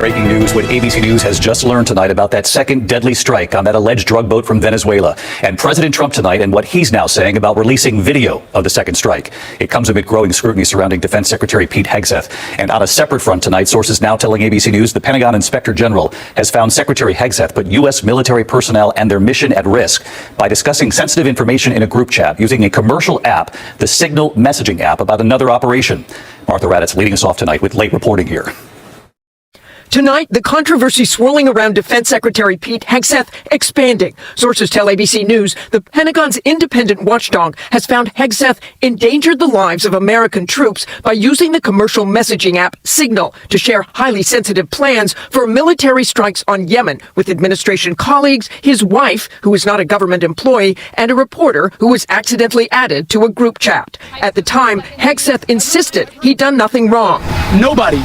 Breaking news, what ABC News has just learned tonight about that second deadly strike on that alleged drug boat from Venezuela. And President Trump tonight and what he's now saying about releasing video of the second strike. It comes amid growing scrutiny surrounding Defense Secretary Pete Hegseth. And on a separate front tonight, sources now telling ABC News the Pentagon Inspector General has found Secretary Hegseth put U.S. military personnel and their mission at risk by discussing sensitive information in a group chat using a commercial app, the Signal messaging app, about another operation. Martha Raddatz leading us off tonight with late reporting here. Tonight, the controversy swirling around Defense Secretary Pete Hegseth expanding. Sources tell ABC News the Pentagon's independent watchdog has found Hegseth endangered the lives of American troops by using the commercial messaging app Signal to share highly sensitive plans for military strikes on Yemen with administration colleagues, his wife, who is not a government employee, and a reporter who was accidentally added to a group chat. At the time, Hegseth insisted he'd done nothing wrong. Nobody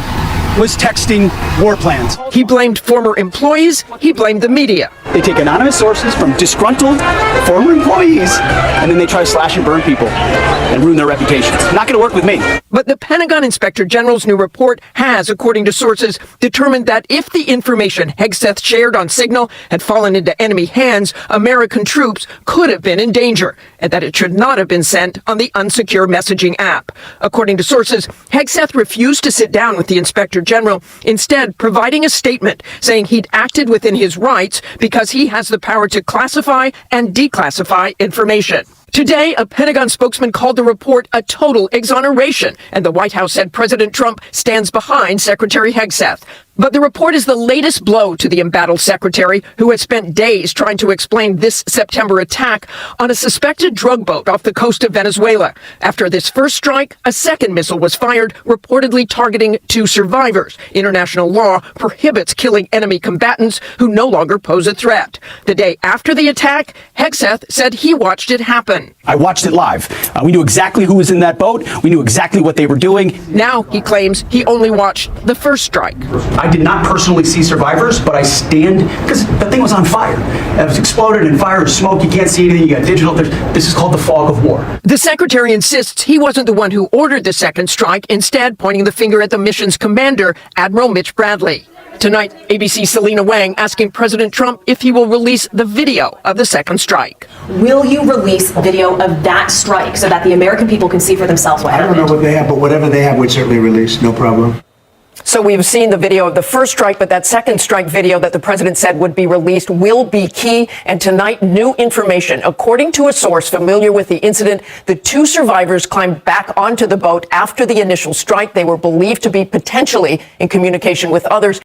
was texting war plans. He blamed former employees. He blamed the media. They take anonymous sources from disgruntled former employees, and then they try to slash and burn people and ruin their reputations. Not going to work with me. But the Pentagon Inspector General's new report has, according to sources, determined that if the information Hegseth shared on Signal had fallen into enemy hands, American troops could have been in danger, and that it should not have been sent on the unsecure messaging app. According to sources, Hegseth refused to sit down with the Inspector General, instead providing a statement saying he'd acted within his rights because he has the power to classify and declassify information. Today, a Pentagon spokesman called the report a total exoneration, and the White House said President Trump stands behind Secretary Hegseth. But the report is the latest blow to the embattled secretary, who has spent days trying to explain this September attack on a suspected drug boat off the coast of Venezuela. After this first strike, a second missile was fired, reportedly targeting 2 survivors. International law prohibits killing enemy combatants who no longer pose a threat. The day after the attack, Hegseth said he watched it happen. I watched it live. We knew exactly who was in that boat. We knew exactly what they were doing. Now, he claims he only watched the first strike. I did not personally see survivors, but I stand, because the thing was on fire. It was exploded and fire and smoke. You can't see anything. You got digital. This is called the fog of war. The secretary insists he wasn't the one who ordered the second strike, instead pointing the finger at the mission's commander, Admiral Mitch Bradley. Tonight, ABC's Selena Wang asking President Trump if he will release the video of the second strike. Will you release video of that strike so that the American people can see for themselves what happened? I don't know what they have, but whatever they have, we'd certainly release. No problem. So we've seen the video of the first strike, but that second strike video that the president said would be released will be key. And tonight, new information. According to a source familiar with the incident, the 2 survivors climbed back onto the boat after the initial strike. They were believed to be potentially in communication with others.